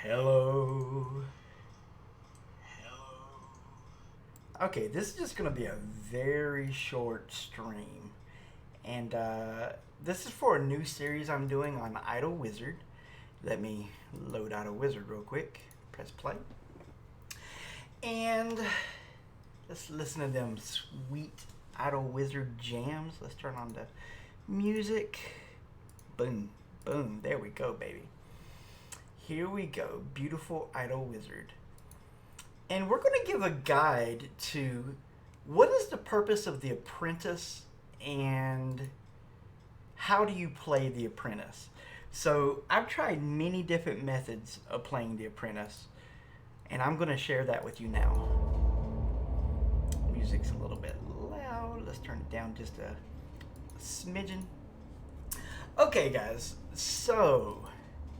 Hello. Okay, this is just going to be a very short stream. And this is for a new series I'm doing on Idle Wizard. Let me load Idle Wizard real quick. Press play. And let's listen to them sweet Idle Wizard jams. Let's turn on the music. Boom, boom. There we go, baby. Here we go. Beautiful Idle Wizard. And we're going to give a guide to what is the purpose of the Apprentice and how do you play the Apprentice. So I've tried many different methods of playing the Apprentice, and I'm going to share that with you now. Music's a little bit loud. Let's turn it down just a smidgen. Okay, guys, so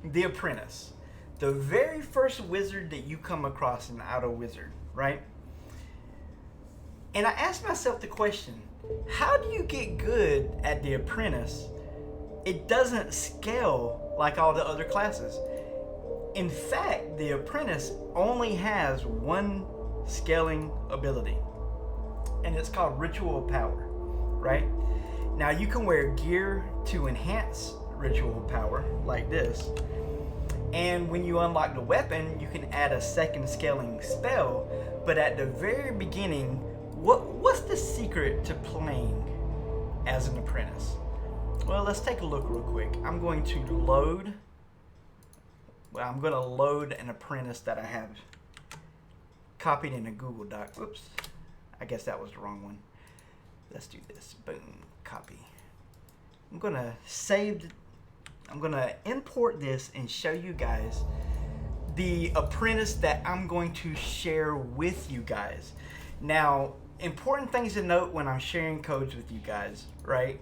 the Apprentice. The very first wizard that you come across in Idle Wizard, right? And I asked myself the question, how do you get good at the Apprentice? It doesn't scale like all the other classes. In fact, the Apprentice only has one scaling ability, and it's called Ritual Power, right? Now you can wear gear to enhance Ritual Power like this. And when you unlock the weapon, you can add a second scaling spell. But at the very beginning, what's the secret to playing as an Apprentice? Well, let's take a look real quick. I'm going to load an Apprentice that I have copied in a Google Doc. Oops, I guess that was the wrong one. Let's do this. Boom, copy. I'm gonna import this and show you guys the Apprentice that I'm going to share with you guys. Now, important things to note when I'm sharing codes with you guys, right?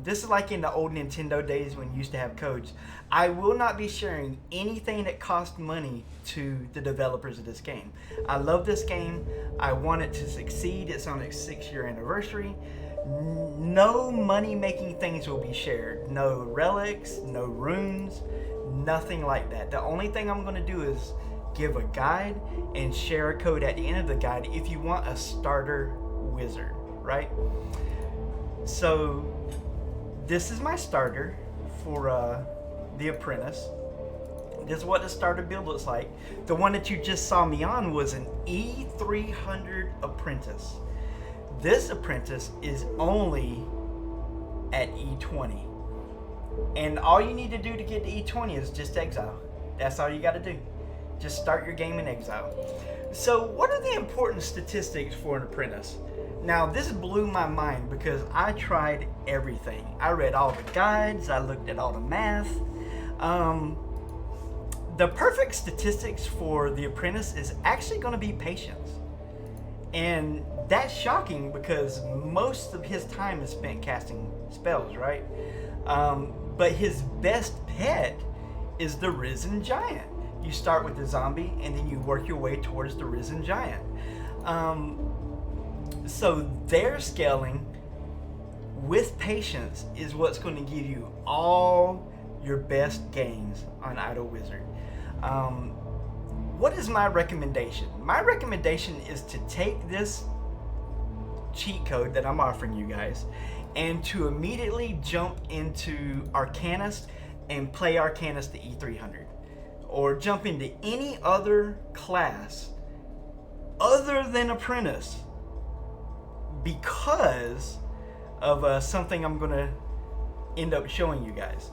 This is like in the old Nintendo days when you used to have codes. I will not be sharing anything that costs money to the developers of this game. I love this game. I want it to succeed. It's on its 6-year anniversary. No money-making things will be shared. No relics, no runes, nothing like that. The only thing I'm going to do is give a guide and share a code at the end of the guide if you want a starter wizard, right? So this is my starter for the Apprentice. This is what the starter build looks like. The one that you just saw me on was an E300 Apprentice. This Apprentice is only at E20. And all you need to do to get to E20 is just exile. That's all you got to do. Just start your game in exile. So what are the important statistics for an Apprentice? Now, this blew my mind because I tried everything. I read all the guides. I looked at all the math. The perfect statistics for the Apprentice is actually going to be patience. And that's shocking because most of his time is spent casting spells, right? But his best pet is the Risen Giant. You start with the zombie and then you work your way towards the Risen Giant. So their scaling with patience is what's going to give you all your best gains on Idle Wizard. What is my recommendation? My recommendation is to take this cheat code that I'm offering you guys and to immediately jump into Arcanist and play Arcanist to E300. Or jump into any other class other than Apprentice because of something I'm going to end up showing you guys.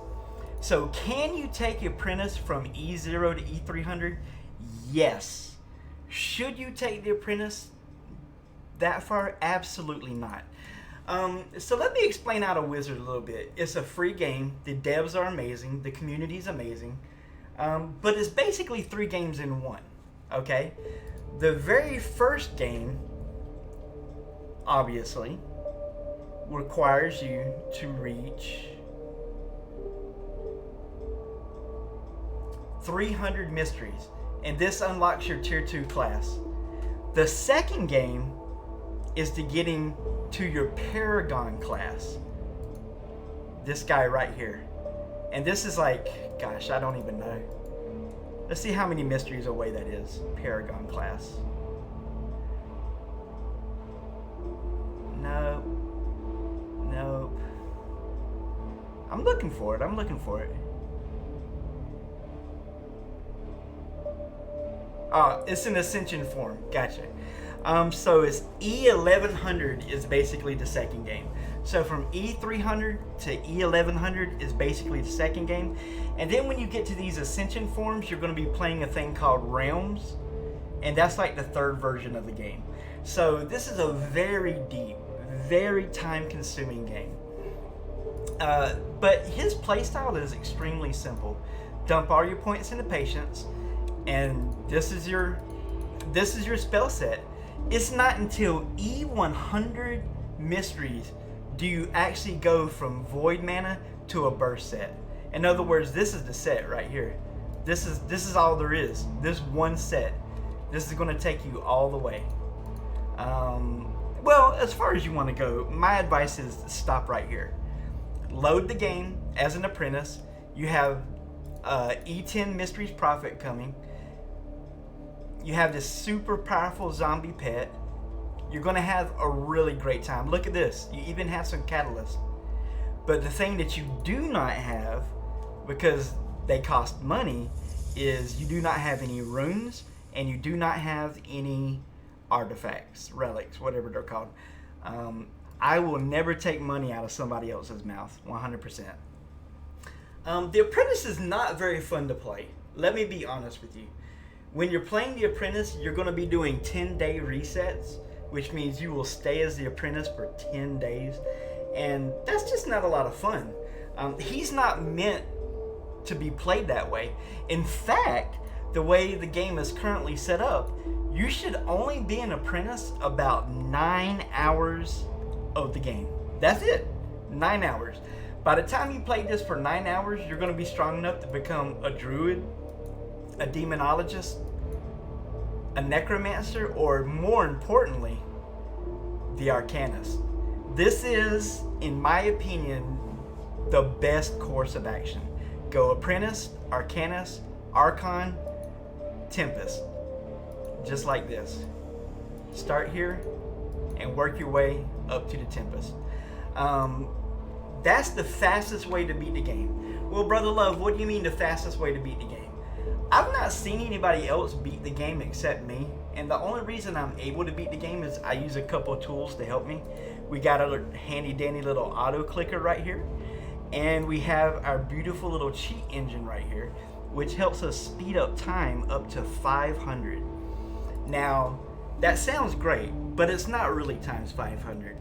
So can you take Apprentice from E0 to E300? Yes. Should you take the Apprentice that far? Absolutely not. So let me explain Idle Wizard a little bit. It's a free game. The devs are amazing. The community is amazing. But it's basically 3 games in one. Okay? The very first game, obviously, requires you to reach 300 mysteries. And this unlocks your tier 2 class. The second game is to getting to your Paragon class. This guy right here. And this is like, gosh, I don't even know. Let's see how many mysteries away that is. Paragon class. Nope. Nope. I'm looking for it. I'm looking for it. It's an ascension form. Gotcha. So it's E1100 is basically the second game. So from E300 to E1100 is basically the second game. And then when you get to these ascension forms, you're going to be playing a thing called Realms. And that's like the third version of the game. So this is a very deep, very time-consuming game. But his playstyle is extremely simple. Dump all your points into patience, and this is your spell set. It's not until E100 mysteries do you actually go from void mana to a burst set. In other words, this is the set right here. This is all there is. This one set. This is going to take you all the way. Well, as far as you want to go, my advice is stop right here. Load the game as an apprentice. You have E10 Mysteries Prophet coming. You have this super powerful zombie pet. You're going to have a really great time. Look at this. You even have some catalysts. But the thing that you do not have, because they cost money, is you do not have any runes, and you do not have any artifacts, relics, whatever they're called. I will never take money out of somebody else's mouth, 100%. The Apprentice is not very fun to play. Let me be honest with you. When you're playing The Apprentice, you're going to be doing 10-day resets, which means you will stay as The Apprentice for 10 days. And that's just not a lot of fun. He's not meant to be played that way. In fact, the way the game is currently set up, you should only be an apprentice about 9 hours of the game. That's it. 9 hours. By the time you play this for 9 hours, you're going to be strong enough to become a druid, a demonologist, a necromancer, or more importantly, the arcanist. This is, in my opinion, the best course of action. Go apprentice, arcanist, archon, tempest. Just like this. Start here and work your way up to the tempest. That's the fastest way to beat the game. Well, Brother Love, what do you mean the fastest way to beat the game? I've not seen anybody else beat the game except me. And the only reason I'm able to beat the game is I use a couple of tools to help me. We got a handy dandy little auto clicker right here. And we have our beautiful little cheat engine right here, which helps us speed up time up to 500. Now, that sounds great, but it's not really times 500.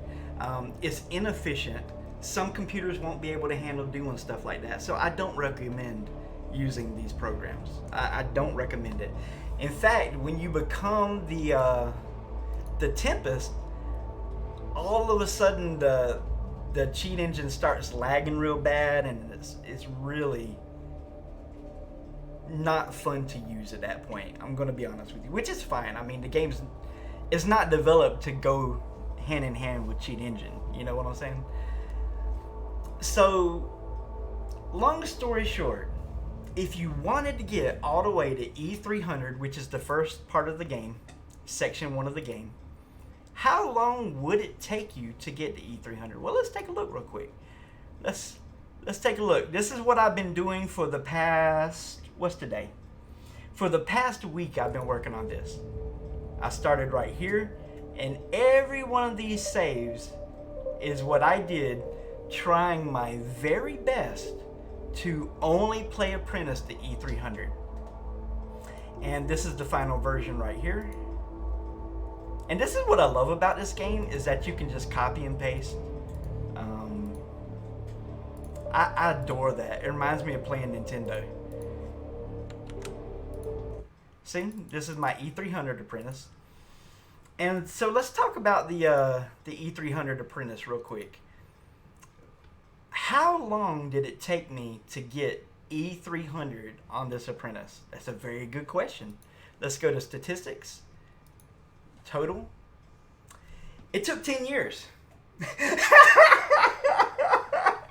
It's inefficient. Some computers won't be able to handle doing stuff like that, so I don't recommend using these programs. I don't recommend it. In fact, when you become the Tempest, all of a sudden the cheat engine starts lagging real bad, and it's really not fun to use at that point. I'm going to be honest with you, which is fine. I mean, the game's it's not developed to go hand in hand with cheat engine. You know what I'm saying? So, long story short, if you wanted to get all the way to E300, which is the first part of the game, section 1 of the game, how long would it take you to get to E300? Well, let's take a look real quick. Let's take a look. This is what I've been doing for the past, what's today? For the past week, I've been working on this. I started right here, and every one of these saves is what I did, trying my very best to only play Apprentice to E300. And this is the final version right here. And this is what I love about this game, is that you can just copy and paste. I adore that. It reminds me of playing Nintendo. See, this is my E300 Apprentice. And so let's talk about the E300 Apprentice real quick. How long did it take me to get E300 on this Apprentice? That's a very good question. Let's go to statistics. Total. It took 10 years.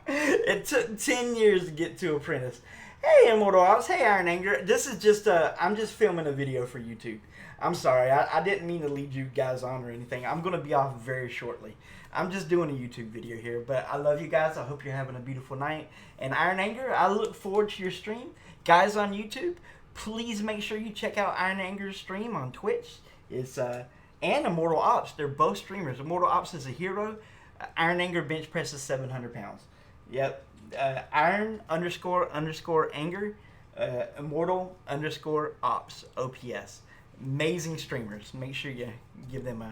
It took 10 years to get to Apprentice. Hey, Immortal Ops. Hey, Iron Anger. This is just I'm just filming a video for YouTube. I'm sorry. I didn't mean to lead you guys on or anything. I'm going to be off very shortly. I'm just doing a YouTube video here, but I love you guys. I hope you're having a beautiful night. And Iron Anger, I look forward to your stream. Guys on YouTube, please make sure you check out Iron Anger's stream on Twitch. It's and Immortal Ops. They're both streamers. Immortal Ops is a hero. Iron Anger bench presses 700 pounds. Yep. Iron __ anger, Immortal _ ops, OPS. Amazing streamers. Make sure you give them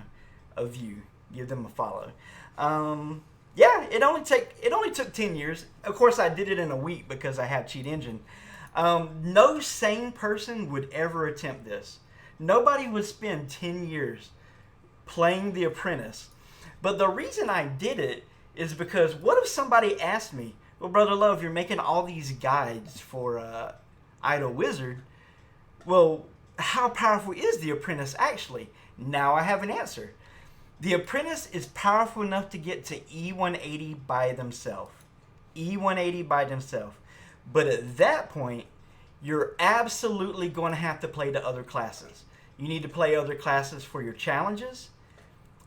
a view. Give them a follow. Yeah, it only took 10 years. Of course, I did it in a week because I have Cheat Engine. No sane person would ever attempt this. Nobody would spend 10 years playing The Apprentice. But the reason I did it is because what if somebody asked me, well, Brother Love, you're making all these guides for Idle Wizard. Well, how powerful is The Apprentice actually? Now I have an answer. The Apprentice is powerful enough to get to E180 by themselves. E180 by themselves. But at that point, you're absolutely going to have to play the other classes. You need to play other classes for your challenges.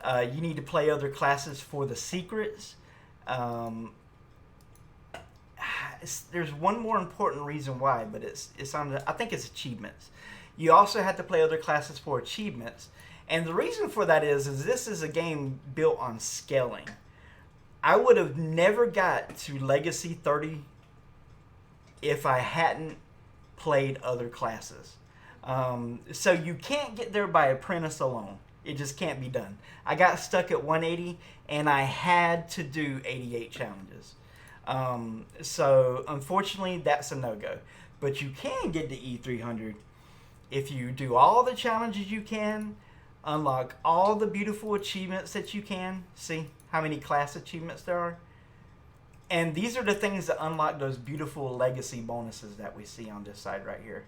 You need to play other classes for the secrets. There's one more important reason why, but it's on the, I think it's achievements. You also have to play other classes for achievements. And the reason for that is this is a game built on scaling. I would have never got to Legacy 30 if I hadn't played other classes. So you can't get there by Apprentice alone. It just can't be done. I got stuck at 180 and I had to do 88 challenges. So unfortunately that's a no-go. But you can get to E300 if you do all the challenges you can, unlock all the beautiful achievements that you can. See how many class achievements there are? And these are the things that unlock those beautiful legacy bonuses that we see on this side right here.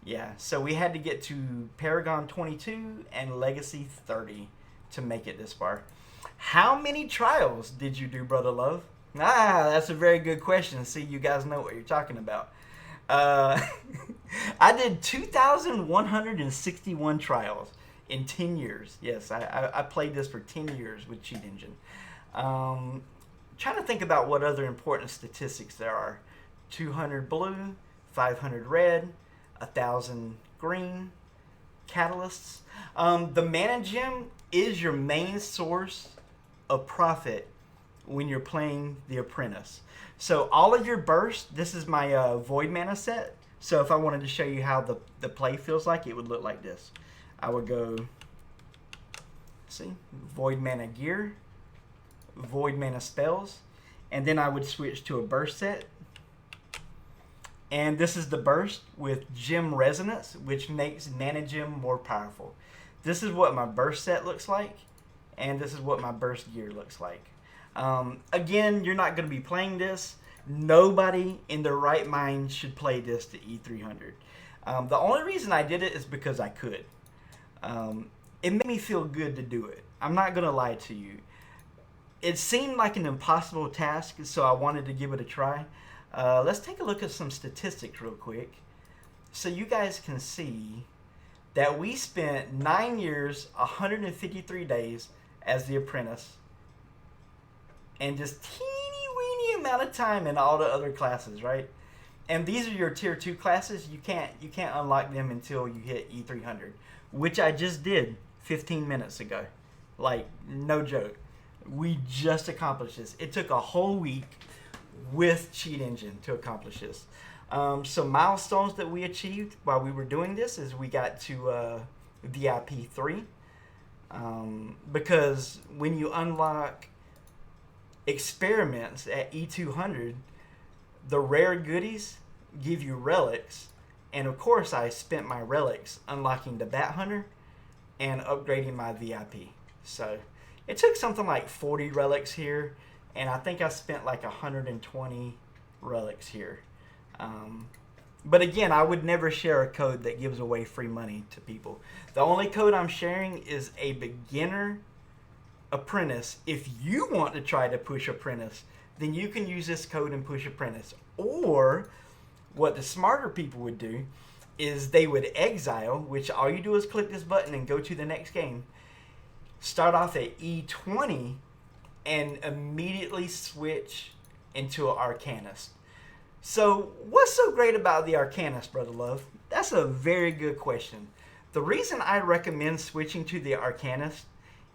Yeah, so we had to get to Paragon 22 and Legacy 30 to make it this far. How many trials did you do, Brother Love? That's a very good question. See, you guys know what you're talking about. I did 2,161 trials in 10 years. Yes, I played this for 10 years with Cheat Engine. Trying to think about what other important statistics there are. 200 blue, 500 red, 1,000 green, catalysts. The mana gem is your main source of profit when you're playing The Apprentice. So all of your bursts, this is my void mana set. So if I wanted to show you how the play feels like, it would look like this. I would go, see, void mana gear, void mana spells, and then I would switch to a burst set. And this is the burst with gem resonance, which makes mana gem more powerful. This is what my burst set looks like, and this is what my burst gear looks like. Again, you're not going to be playing this. Nobody in their right mind should play this to E300. The only reason I did it is because I could. It made me feel good to do it. I'm not going to lie to you. It seemed like an impossible task, so I wanted to give it a try. Let's take a look at some statistics real quick so you guys can see that we spent 9 years, 153 days as The Apprentice and just teeny weeny amount of time in all the other classes, right? And these are your tier 2 classes. You can't unlock them until you hit E300, which I just did 15 minutes ago. Like, no joke. We just accomplished this. It took a whole week with Cheat Engine to accomplish this. So milestones that we achieved while we were doing this is we got to VIP 3. Because when you unlock experiments at E200, the rare goodies give you relics. And of course I spent my relics unlocking the Bat Hunter and upgrading my VIP. So it took something like 40 relics here, and I think I spent like 120 relics here. But again, I would never share a code that gives away free money to people. The only code I'm sharing is a beginner Apprentice. If you want to try to push Apprentice, then you can use this code and push Apprentice. Or What the smarter people would do is they would exile, which all you do is click this button and go to the next game. Start off at E20 and immediately switch into an Arcanist. So what's so great about the Arcanist, Brother Love? That's a very good question. The reason I recommend switching to the Arcanist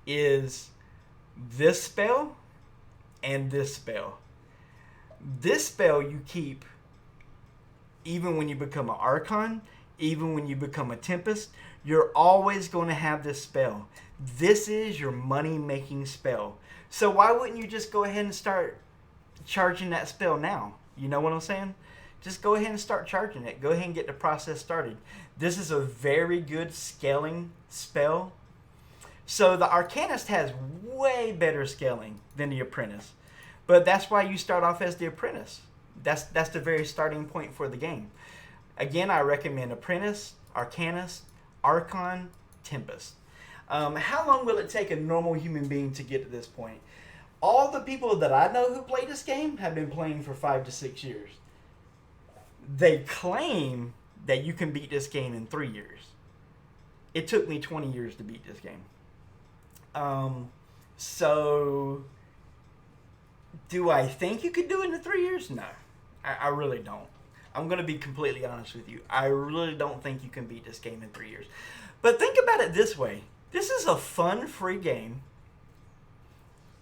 is this spell and this spell. This spell you keep even when you become an Archon, even when you become a Tempest. You're always going to have this spell. This is your money-making spell. So why wouldn't you just go ahead and start charging that spell now? You know what I'm saying? Just go ahead and start charging it. Go ahead and get the process started. This is a very good scaling spell. So the Arcanist has way better scaling than the Apprentice. But that's why you start off as the Apprentice. That's the very starting point for the game. Again, I recommend Apprentice, Arcanist, Archon, Tempest. How long will it take a normal human being to get to this point? All the people that I know who play this game have been playing for 5 to 6 years. They claim that you can beat this game in 3 years. It took me 20 years to beat this game. So, do I think you could do it in 3 years? No, I really don't. I'm going to be completely honest with you. I really don't think you can beat this game in 3 years. But think about it this way. This is a fun, free game.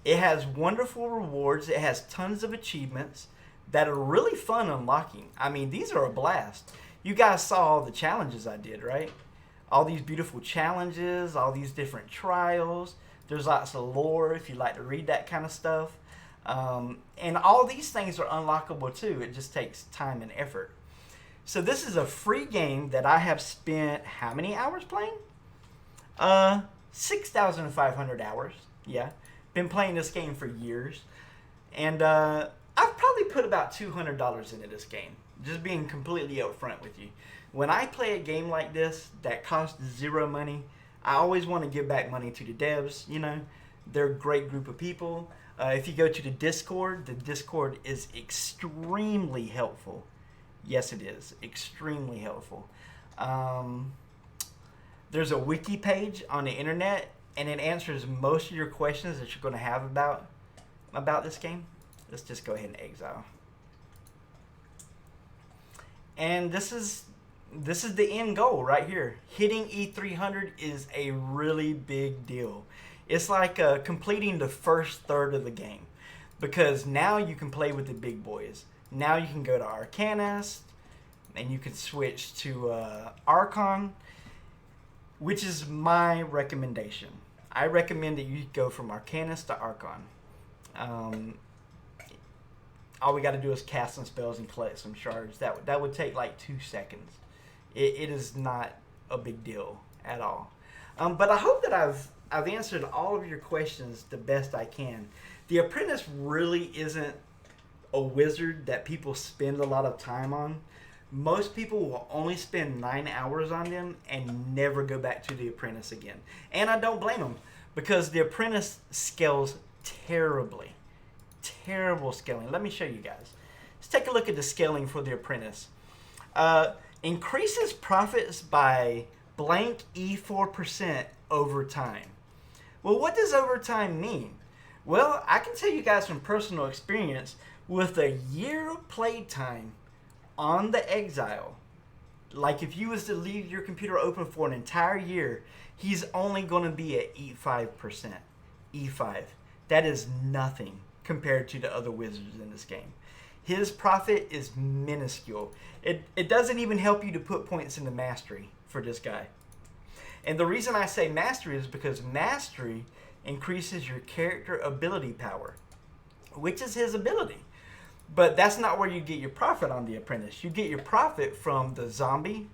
It has wonderful rewards. It has tons of achievements that are really fun unlocking. I mean, these are a blast. You guys saw all the challenges I did, right? All these beautiful challenges, all these different trials. There's lots of lore if you like to read that kind of stuff. And all these things are unlockable too. It just takes time and effort. So this is a free game that I have spent how many hours playing? 6,500 hours. Yeah. Been playing this game for years. And I've probably put about $200 into this game. Just being completely upfront with you. When I play a game like this that costs zero money, I always want to give back money to the devs. You know, they're a great group of people. If you go to the Discord is extremely helpful. Yes, it is. Extremely helpful. There's a wiki page on the internet, and it answers most of your questions that you're going to have about this game. Let's just go ahead and exile. And this is the end goal right here. Hitting E300 is a really big deal. It's like completing the first third of the game, because now you can play with the big boys. Now you can go to Arcanist, and you can switch to Archon, which is my recommendation. I recommend that you go from Arcanist to Archon. All we got to do is cast some spells and collect some shards. That would take like 2 seconds. It is not a big deal at all. But I hope that I've answered all of your questions the best I can. The Apprentice really isn't a wizard that people spend a lot of time on. Most people will only spend 9 hours on them and never go back to the Apprentice again. And I don't blame them, because the Apprentice scales terribly. Terrible scaling. Let me show you guys. Let's take a look at the scaling for the Apprentice. Increases profits by blank E4% over time. Well, what does over time mean? Well, I can tell you guys from personal experience, with a year of playtime on the Exile, like if you was to leave your computer open for an entire year, he's only going to be at E5%. E5. That is nothing compared to the other wizards in this game. His profit is minuscule. It doesn't even help you to put points into mastery for this guy. And the reason I say mastery is because mastery increases your character ability power, which is his ability. But that's not where you get your profit on the Apprentice. You get your profit from the zombie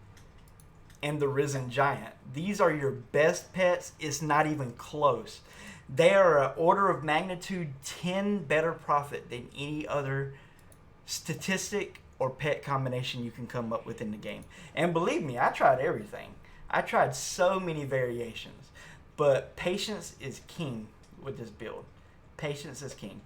and the risen giant. These are your best pets. It's not even close. They are an order of magnitude 10 better profit than any other statistic or pet combination you can come up with in the game. And believe me, I tried everything. I tried so many variations. But patience is king with this build. Patience is king.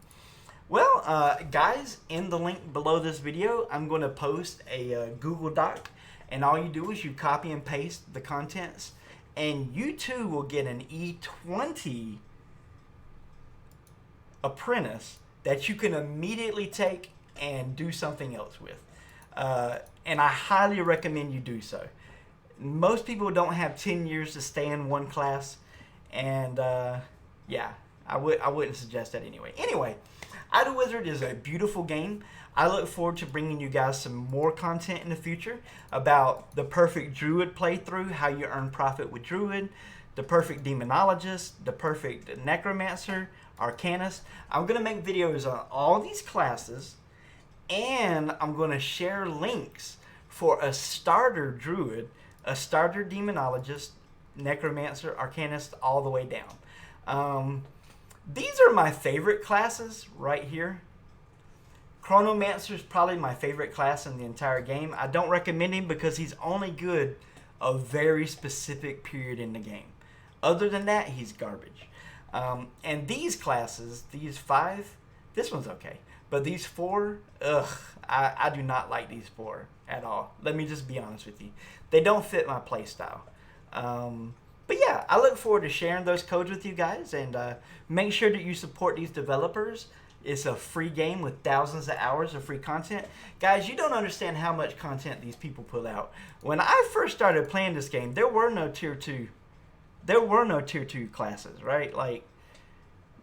Well, guys, in the link below this video, I'm going to post a Google Doc, and all you do is you copy and paste the contents, and you too will get an E20 Apprentice that you can immediately take and do something else with. And I highly recommend you do so. Most people don't have 10 years to stay in one class, and yeah, I wouldn't suggest that anyway. Anyway, Idle Wizard is a beautiful game. I look forward to bringing you guys some more content in the future about the perfect Druid playthrough, how you earn profit with Druid, the perfect Demonologist, the perfect Necromancer, Arcanist. I'm going to make videos on all these classes, and I'm going to share links for a starter Druid, a starter Demonologist, Necromancer, Arcanist, all the way down. These are my favorite classes right here. Chronomancer is probably my favorite class in the entire game. I don't recommend him because he's only good a very specific period in the game. Other than that, he's garbage. And these classes, these 5, this one's okay. But these 4, I do not like these 4 at all. Let me just be honest with you. They don't fit my playstyle. But yeah, I look forward to sharing those codes with you guys, and make sure that you support these developers. It's a free game with thousands of hours of free content. Guys, you don't understand how much content these people put out. When I first started playing this game, there were no tier 2. There were no tier 2 classes, right? Like,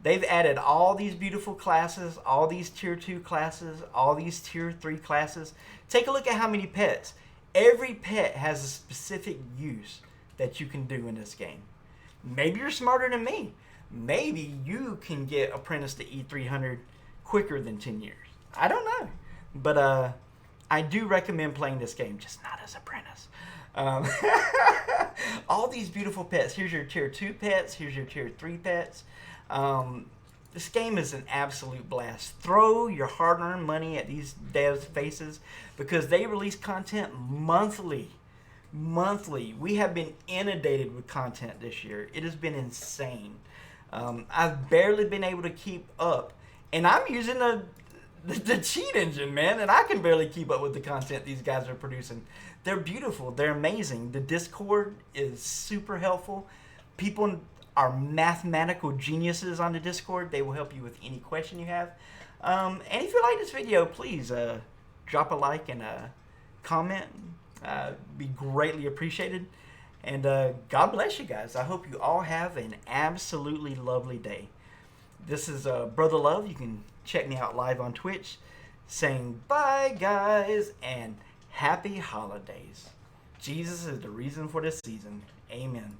they've added all these beautiful classes, all these tier 2 classes, all these tier 3 classes. Take a look at how many pets. Every pet has a specific use that you can do in this game. Maybe you're smarter than me. Maybe you can get Apprentice to E300 quicker than 10 years. I don't know. But I do recommend playing this game, just not as Apprentice. All these beautiful pets. Here's your tier 2 pets. Here's your tier 3 pets. This game is an absolute blast. Throw your hard-earned money at these devs' faces because they release content monthly. We have been inundated with content this year. It has been insane. I've barely been able to keep up, and I'm using the cheat engine, man, and I can barely keep up with the content these guys are producing. They're beautiful. They're amazing. The Discord is super helpful. People are mathematical geniuses on the Discord. They will help you with any question you have. And if you like this video, please drop a like and a comment. Be greatly appreciated. And God bless you guys. I hope you all have an absolutely lovely day. This is Brother Love. You can check me out live on Twitch, saying bye, guys, and happy holidays. Jesus is the reason for this season. Amen.